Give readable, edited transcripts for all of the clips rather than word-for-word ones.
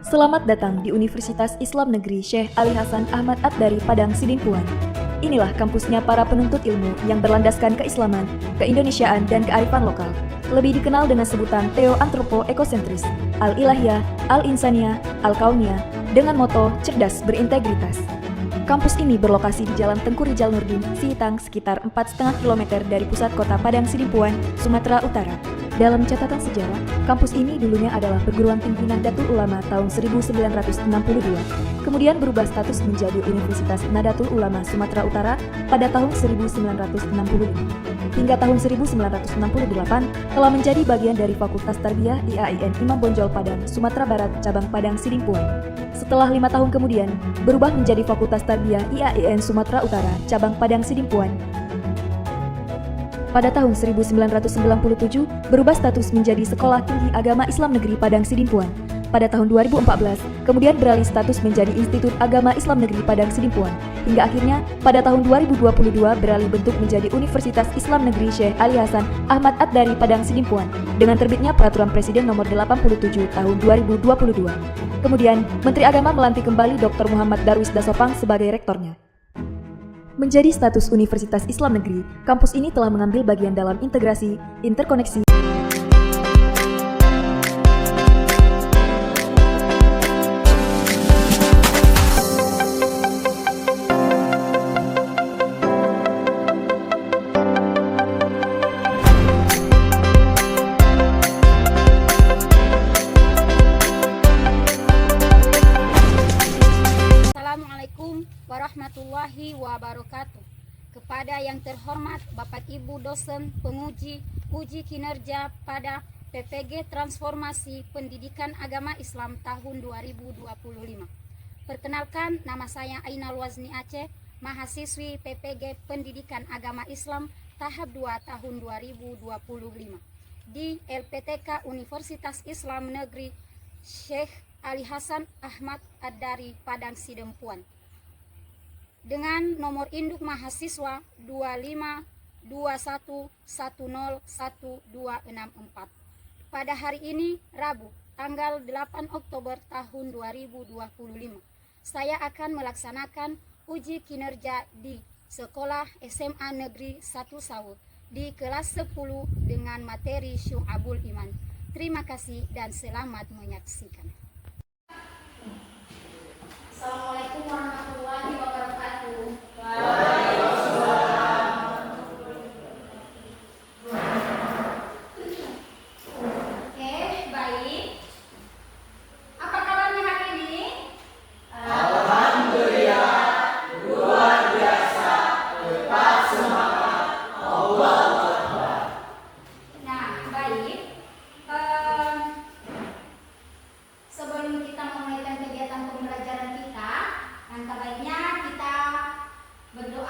Selamat datang di Universitas Islam Negeri Syekh Ali Hasan Ahmad Ad-Dari Padang Sidimpuan. Inilah kampusnya para penuntut ilmu yang berlandaskan keislaman, keindonesiaan, dan kearifan lokal. Lebih dikenal dengan sebutan Theo-Antropo-Ekosentris, Al-Ilahiyah, Al-Insaniyah, Al-Kauniyah, dengan moto cerdas berintegritas. Kampus ini berlokasi di Jalan Tengku Rijal Nurdin, Sihitang, sekitar 4,5 km dari pusat kota Padang Sidimpuan, Sumatera Utara. Dalam catatan sejarah, kampus ini dulunya adalah perguruan tinggi Nahdlatul Ulama tahun 1962, kemudian berubah status menjadi Universitas Nahdlatul Ulama Sumatera Utara pada tahun 1965. Hingga tahun 1968 telah menjadi bagian dari Fakultas Tarbiyah IAIN Imam Bonjol Padang, Sumatera Barat, cabang Padang Sidimpuan. Setelah 5 tahun kemudian, berubah menjadi Fakultas Tarbiyah IAIN Sumatera Utara, cabang Padang Sidimpuan. Pada tahun 1997, berubah status menjadi Sekolah Tinggi Agama Islam Negeri Padang Sidimpuan. Pada tahun 2014, kemudian beralih status menjadi Institut Agama Islam Negeri Padang Sidimpuan. Hingga akhirnya, pada tahun 2022 beralih bentuk menjadi Universitas Islam Negeri Syekh Ali Hasan Ahmad Ad-Dari Padang Sidimpuan dengan terbitnya Peraturan Presiden Nomor 87 Tahun 2022. Kemudian, Menteri Agama melantik kembali Dr. Muhammad Darwis Dasopang sebagai rektornya. Menjadi status Universitas Islam Negeri, kampus ini telah mengambil bagian dalam integrasi, interkoneksi, warahmatullahi wabarakatuh. Kepada yang terhormat Bapak Ibu dosen penguji uji kinerja pada PPG Transformasi Pendidikan Agama Islam tahun 2025. Perkenalkan, nama saya Ainal Wazni Aceh, mahasiswi PPG Pendidikan Agama Islam tahap 2 tahun 2025 di LPTK Universitas Islam Negeri Syekh Ali Hasan Ahmad Ad-Dari Padang Sidimpuan, dengan nomor induk mahasiswa 2521101264. Pada hari ini, Rabu, tanggal 8 Oktober tahun 2025, saya akan melaksanakan uji kinerja di Sekolah SMA Negeri 1 Sawu di kelas 10 dengan materi Syu'abul Iman. Terima kasih dan selamat menyaksikan. Assalamualaikum warahmatullahi wabarakatuh. Oke, baik. Apa kabarnya hari ini? Alhamdulillah, luar biasa, tetap semangat, Allahu Akbar. Nah, baik. Sebelum kita memulai kegiatan pembelajaran kita, langkah baiknya kita berdoa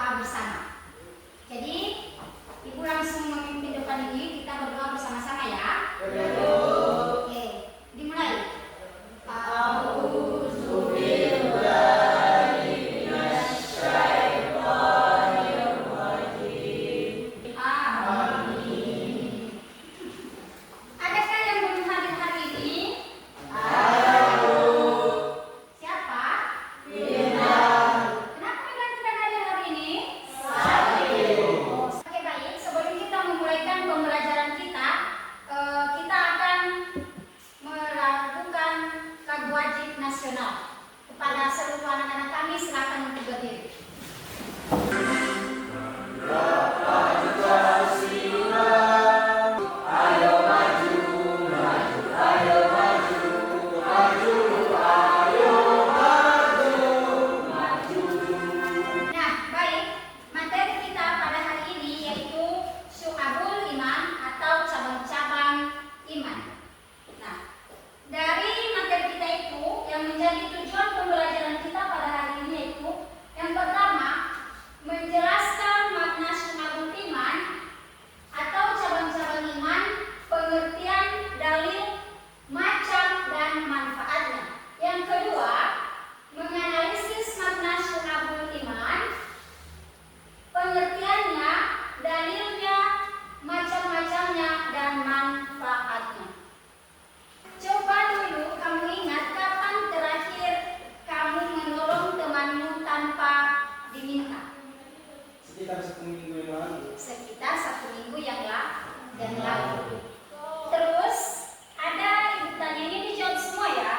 dan lalu. Terus ada ibu tanya, ini dijawab semua ya.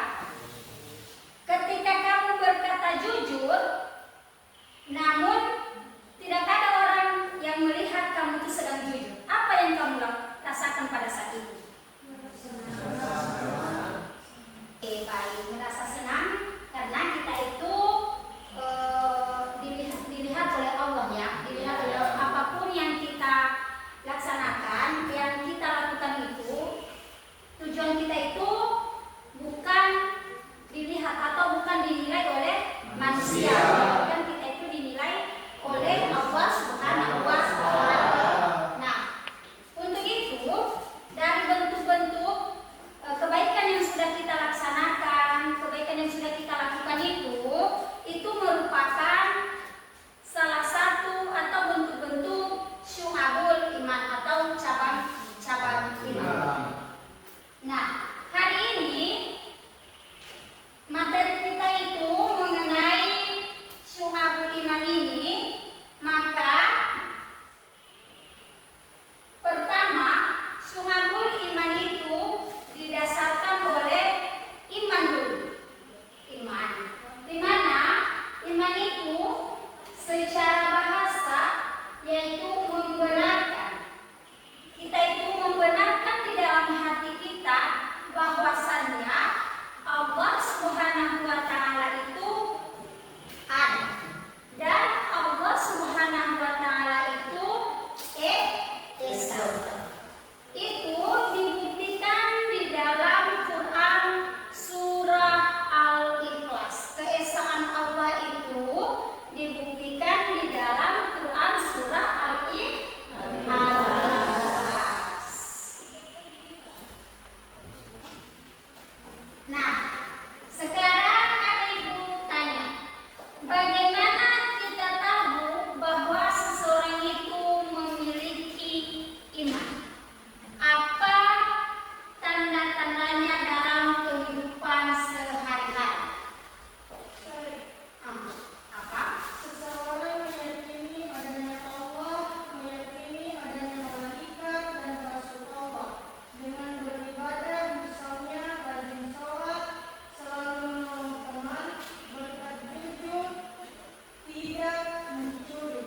Ketika kamu berkata jujur, namun tidak ada orang yang melihat kamu itu sedang jujur, apa yang kamu rasakan pada saat itu? Baik, merasa senang karena kita itu dilihat oleh Allah ya, dilihat oleh apapun yang kita laksanakan, yang kita lakukan itu, tujuan kita itu bukan dilihat atau bukan dinilai oleh manusia, bukan kita itu dinilai oleh Allah Subhanahu wa Ta'ala. Nah, untuk itu dari bentuk-bentuk kebaikan yang sudah kita laksanakan, kebaikan yang sudah kita lakukan itu merupakan salah satu atau bentuk-bentuk syu'abul iman atau cabang-cabang iman. Nah, hari ini materi kita itu mengenai syu'abul iman ini, maka pertama, syu'abul iman itu didasarkan oleh iman dulu. Iman, di mana iman itu secara bahasa yaitu membenarkan. Kita itu membenarkan di dalam hati kita bahwasannya Allah Subhanahu wa Ta'ala itu ada, dan Allah Subhanahu wa Ta'ala itu esa. Itu dibuktikan di dalam Quran surah Al-Ikhlas. Keesaan Allah itu dibuktikan di dalam Quran surah Al-Ikhlas. Nah, sekarang ada ibu tanya, bagaimana kita tahu bahwa seseorang itu memiliki iman? Apa tanda-tandanya dalam kehidupan sehari-hari? Apa? Seseorang meyakini adanya Allah, meyakini adanya malaikat dan rasul Allah, dengan beribadah misalnya rajin sholat, selalu menolong teman, berkat jujur, tidak mencuri.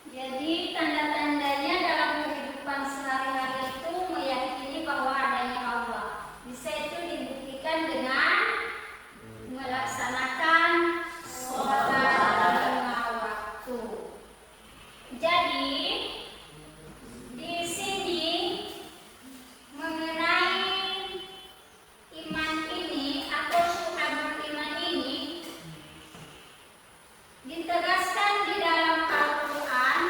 Jadi tanda-tandanya dalam kehidupan sehari-hari itu meyakini bahwa adanya Allah. Bisa itu dibuktikan dengan melaksanakan sholat lima waktu. Jadi di sini mengenai iman ini atau syu'abul iman ini ditegaskan di dalam Al-Quran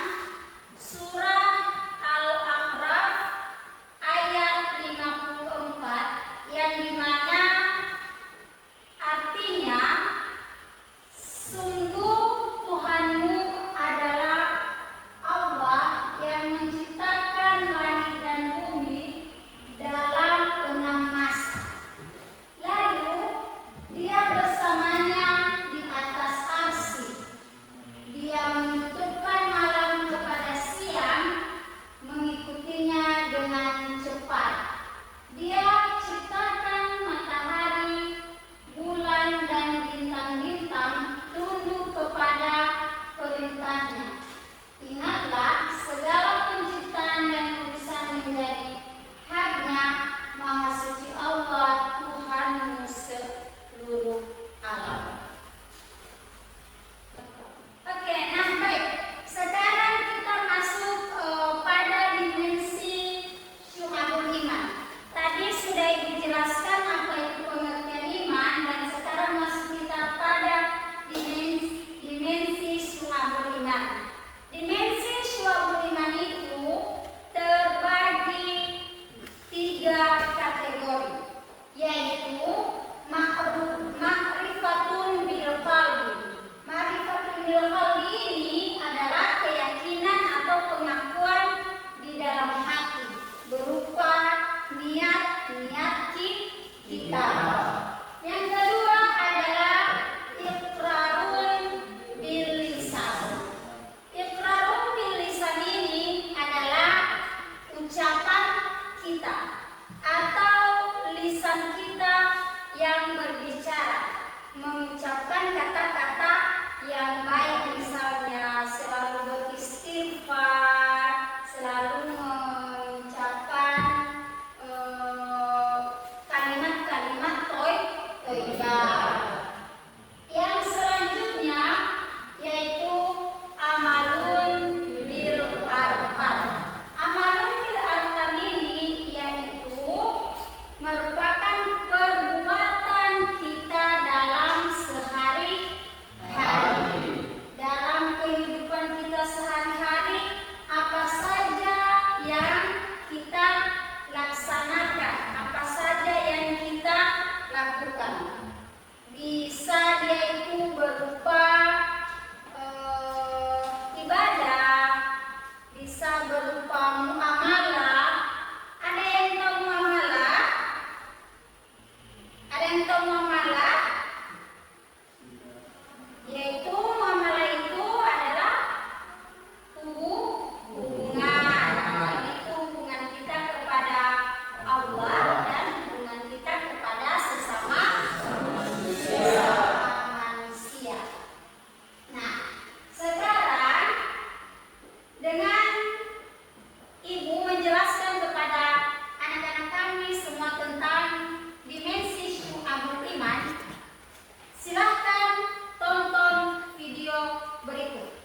dengan Ibu menjelaskan kepada anak-anak kami semua tentang dimensi syu'abul iman, silahkan tonton video berikut.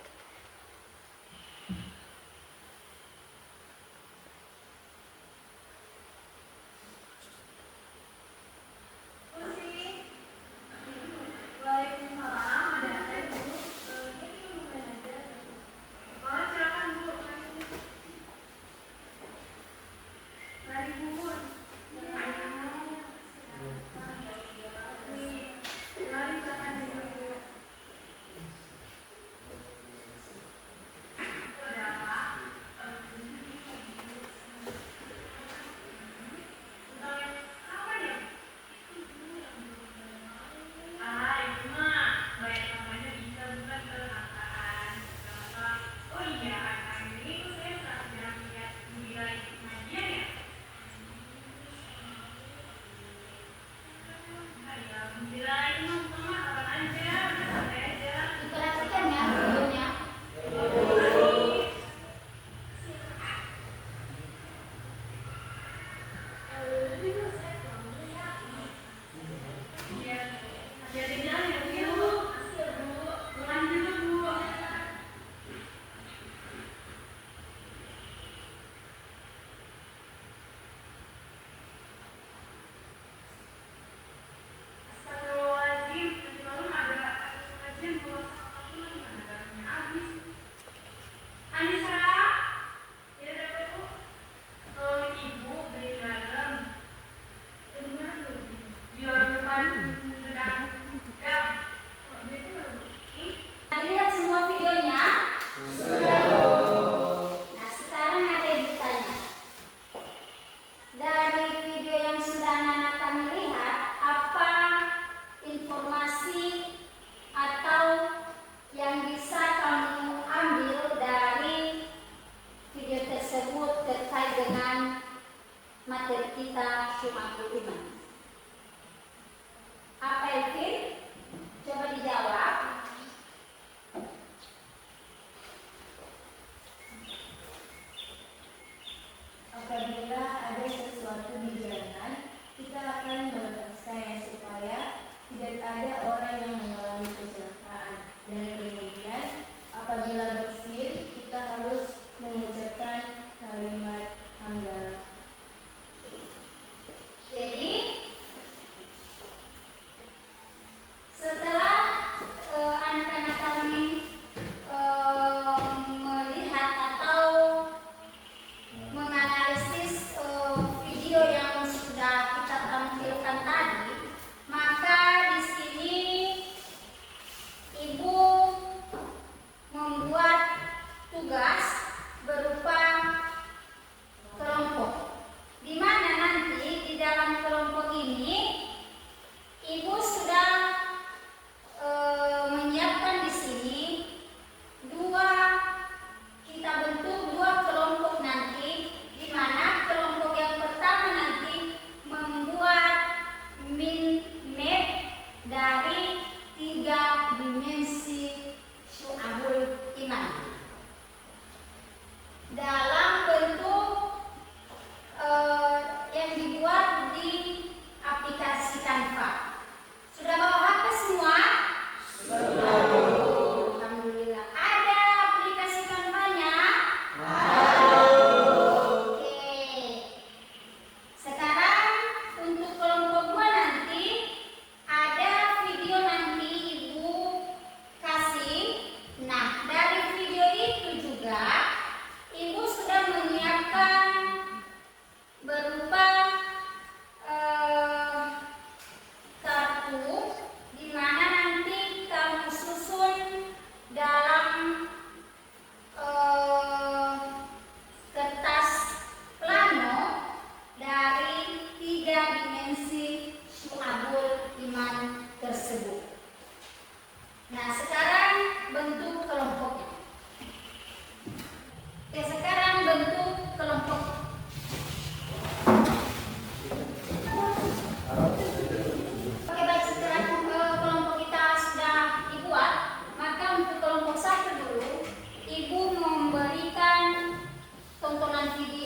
Diperhatikan ya videonya. Lihat semua videonya. Nah, sekarang ada yang bertanya. Dari video yang sudah anak kami lihat, apa informasi atau yang bisa kamu ambil dari video tersebut terkait dengan materi kita syu'abul iman? Apa itu? Coba dijawab. Apabila ada sesuatu di jalan, kita akan melepaskannya supaya tidak ada orang yang mengalami kecelakaan. Dan kemudian, apabila bersih, kita harus mengucapkan kalimat hamdalah. Jadi setelah anak-anak kami melihat atau menganalisis video yang sudah kita tampilkan tadi, maka di sini Ibu membuat tugas berupa kelompok, di mana nanti di dalam kelompok ini Ibu sudah menyiapkan di sini kita bentuk dua kelompok nanti, di mana kelompok yang pertama nanti membuat map dari 3 dimensi syu'abul iman dalam bentuk yang dibuat di aplikasi Canva. Sudah bawa HP semua? Alhamdulillah. Ada aplikasi Canva-nya? Oke. Sekarang untuk kelompok 2 nanti ada video nanti Ibu kasih. Nah, dari video itu juga Ibu sudah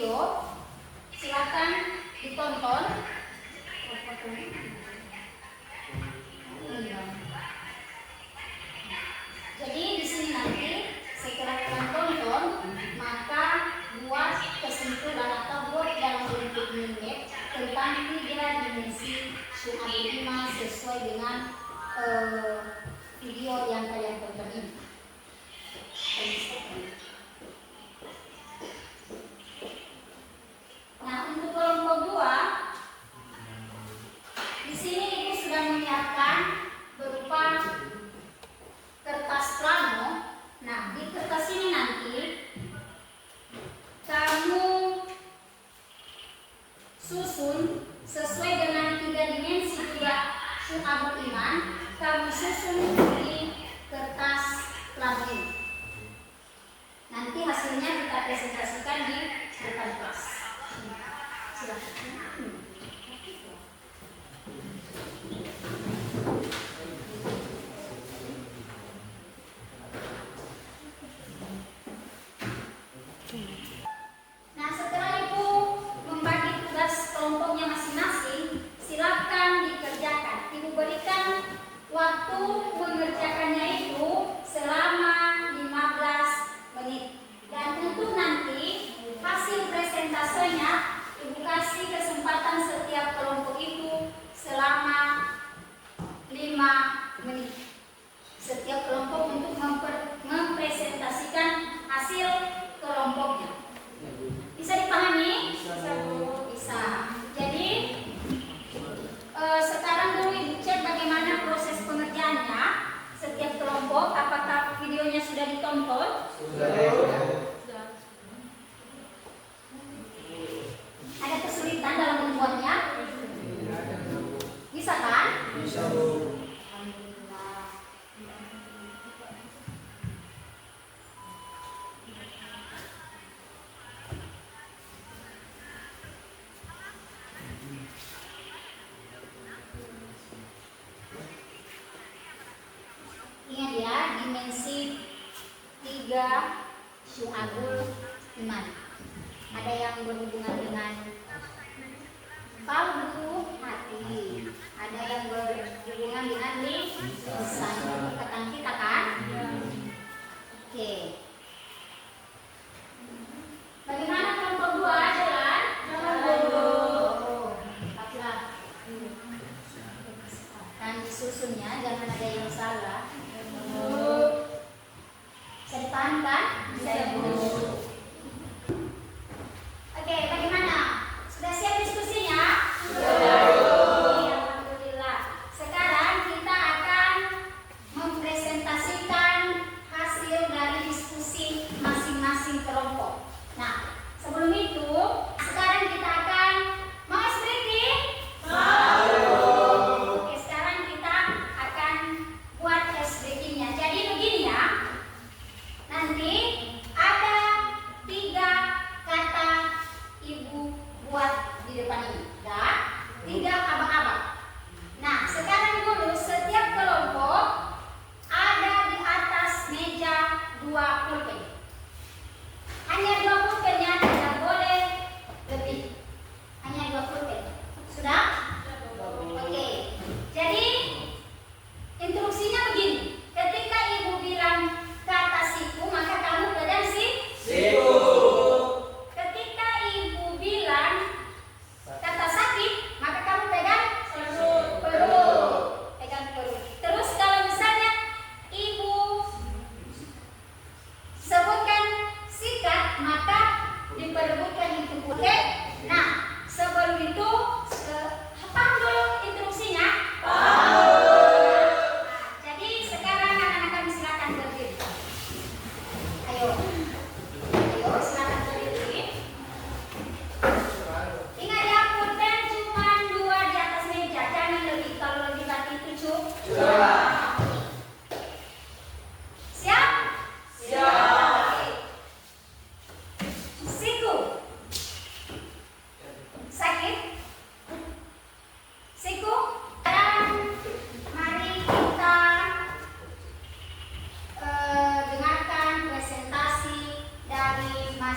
video, silakan ditonton. Jadi di sini nanti setelah kalian tonton, maka buat kesimpulan atau buat dalam bentuk minit tentang 3 dimensi Syu'abul Iman sesuai dengan video yang kalian tonton ini. Nah, untuk kelompok 2, di sini Ibu sudah menyiapkan berupa kertas plano. Nah, di kertas ini nanti kamu susun sesuai dengan 3 dimensi juga Syu'abul Iman. Kamu susun di kertas plano ini. Nanti hasilnya kita presentasikan di depan kelas. Silakan. Nah, setelah Ibu membagi tugas kelompoknya masing-masing, silakan dikerjakan. Ibu berikan waktu mengerjakannya itu selama 15 menit. Dan untuk nanti hasil presentasenya Ibu kasih kesempatan setiap kelompok itu selama 5 menit. Setiap kelompok untuk mempresentasikan hasil kelompoknya. Bisa dipahami? Bisa. Jadi sekarang dulu Ibu cek bagaimana proses pengerjaannya setiap kelompok. Apakah videonya sudah ditonton? Sudah. Ada kesulitan dalam membuatnya? Bisa kan? Bisa, Bu. Alhamdulillah. Ingat ya, dimensi 3 Syu'abul Iman. Ada yang berhubungan dengan kalbu, hati. Ada yang berhubungan dengan lisan. Perkataan kita kan? Oke. Bagaimana kelompok 2 jalan? Baiklah. Dan disusunnya jangan ada yang salah. Bisa dipahami kan? Bisa, Bu. Oke, bagaimana? Sudah siap diskusinya? Sudah. Alhamdulillah. Sekarang kita akan mempresentasikan hasil dari diskusi masing-masing kelompok. Nah, sebelum itu, sekarang kita akan mau es breaking? Oke, sekarang kita akan buat es breakingnya. Jadi begini ya. Nanti ada 3 kata Ibu buat di depan ini. Ya, 3 abang-abang. Nah, sekarang dulu setiap kelompok ada di atas meja 2 pulpen. Hanya 2 pulpen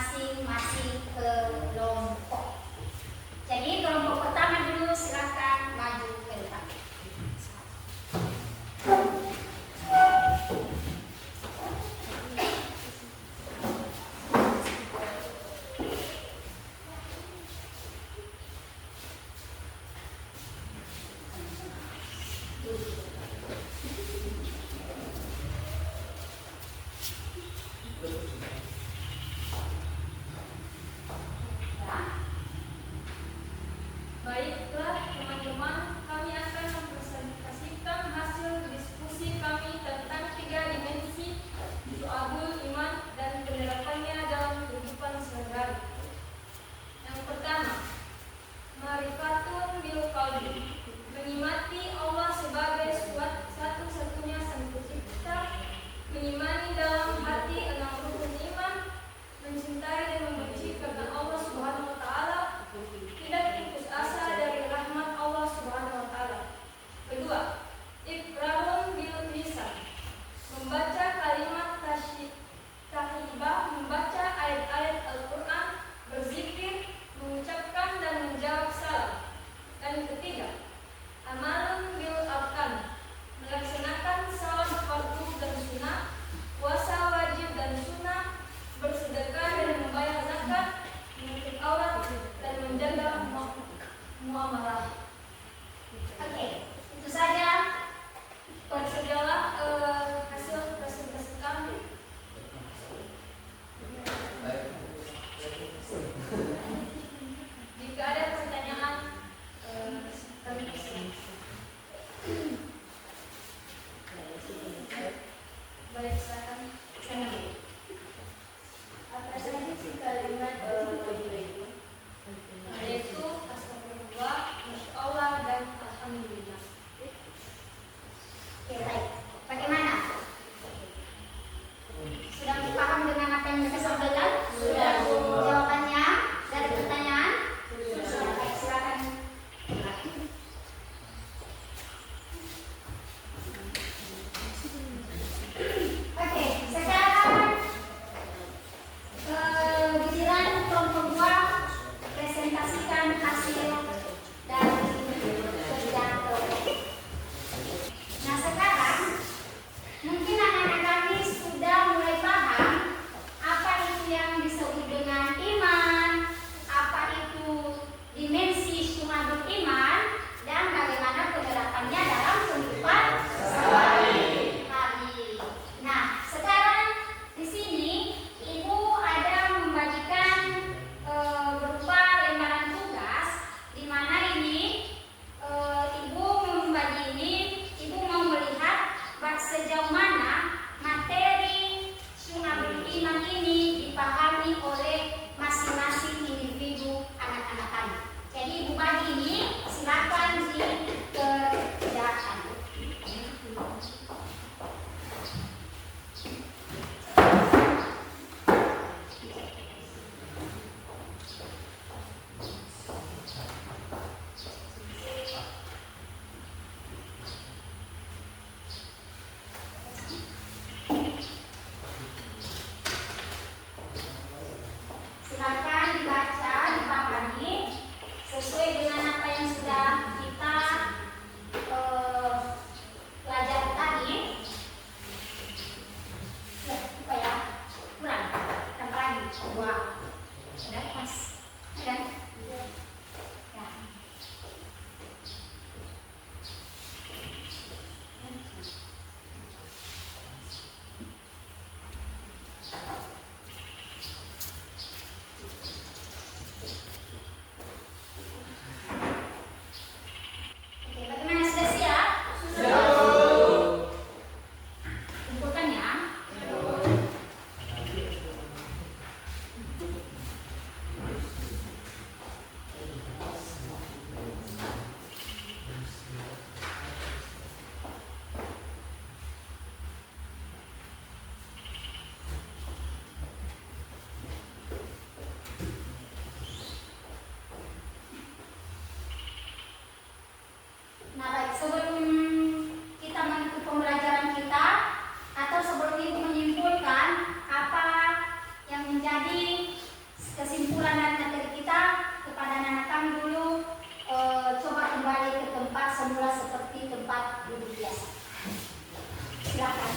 masing-masing kelompok. Jadi kelompok pertama dulu silakan maju ke depan. Baiklah teman-teman, kami akan mempresentasikan hasil diskusi kami tentang 3 dimensi Syu'abul Iman dan penerapannya dalam kehidupan sehari-hari. Yang pertama, Ma'rifatun bil qalbi, mengimani Allah sebagai satu-satunya Sang Pencipta, mengimani dalam hati 6 rukun iman, mencintai dan membenci karena Allah Subhanahu wa taala, tidak putus asa dari rahmat Allah Subhanahu wa taala. Kedua, iqrarun bil lisan, membaca kalimat tahibah, membaca ayat-ayat Al-Qur'an, berzikir, mengucapkan dan menjawab salam. Dan ketiga, amalun bil arkan, melaksanakan salat fardu dan sunnah, puasa wajib dan sunnah, bersedekah dan membayar zakat, menutup aurat dan menjaga muamalah. Oke, itu saja. Persedialah hasil presentasi kami. Jika ada pertanyaan, kami persilakan. Baik, silakan. Presentasi kalimat Yaitu astagfirullah, masya Allah, dan alhamdulillah. Oke, baik. Bagaimana? Sudah paham dengan apa yang kita sampaikan? Sudah. Jawabannya dari pertanyaan? Sudah. Baik, silakan. Oke, sekarang giliran kelompok 2 presentasikan hasil dari kerja kelompok. Nah, sekarang mungkin anak-anak kami sudah mulai paham apa itu yang disebut dengan iman, apa itu dimensi syu'abul iman, dan bagaimana penerapannya dalam kehidupan sehari-hari. Nah, sekarang di sini Ibu ada membagikan berupa lembaran tugas, di mana ini Ibu membagi ini, Ibu mau melihat sejauh mana materi syu'abul iman ini dipahami oleh masing-masing individu anak-anak kami. Jadi Ibu bagi ini, silakan dikerjakan. Silakan dibaca, dipahami sesuai dengan apa yang sudah kita pelajari tadi. Ya, apa ya? Kurang. Tambah lagi. 2. Sudah pas. Sudah. Ya. Oke, bagaimana, sudah siap? Sudah. Kumpulkan ya. kesimpulan dari materi kita kepada anak kami dulu, coba kembali ke tempat semula seperti tempat duduk biasa. Silakan.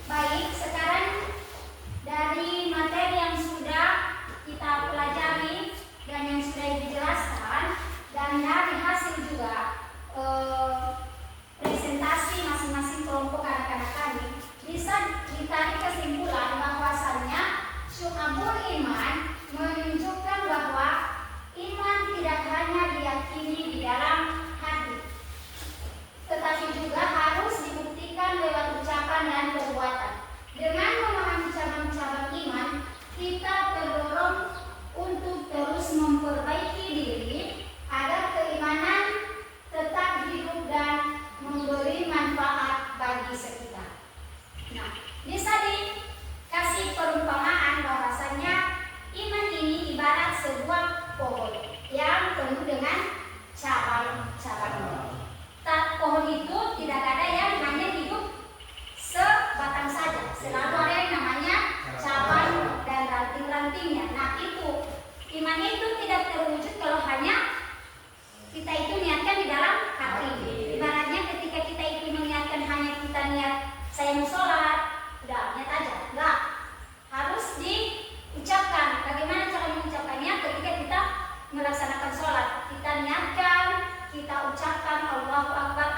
Baik, sekarang dari materi yang sudah kita pelajari dan yang sudah dijelaskan dan dari hasil juga presentasi masing-masing kelompok anak-anak kami, bisa ditarik kesimpulan bahwasannya syu'abul iman menunjukkan bahwa iman tidak hanya diyakini di dalam hati, tetapi juga harus dibuktikan lewat ucapan dan perbuatan. Dengan memahami cabang-cabang iman, kita terdorong untuk terus memperbaiki diri agar keimanan tetap hidup dan memberi manfaat bagi sekitar. Nah, bisa dikasih perumpamaan bahwasanya iman ini ibarat sebuah pohon yang penuh dengan cabang-cabang. Pohon itu tidak ada yang hanya hidup sebatang saja, selalu ada yang namanya cabang dan ranting-rantingnya. Nah, itu iman itu tidak terwujud kalau hanya kita itu niatkan di dalam hati. Ibaratnya ketika kita itu meniatkan hanya kita niat saya mau sholat, udah niat aja, enggak, harus diucapkan. Bagaimana cara mengucapkannya? Ketika kita melaksanakan sholat, kita niatkan, kita ucapkan Allahu Akbar,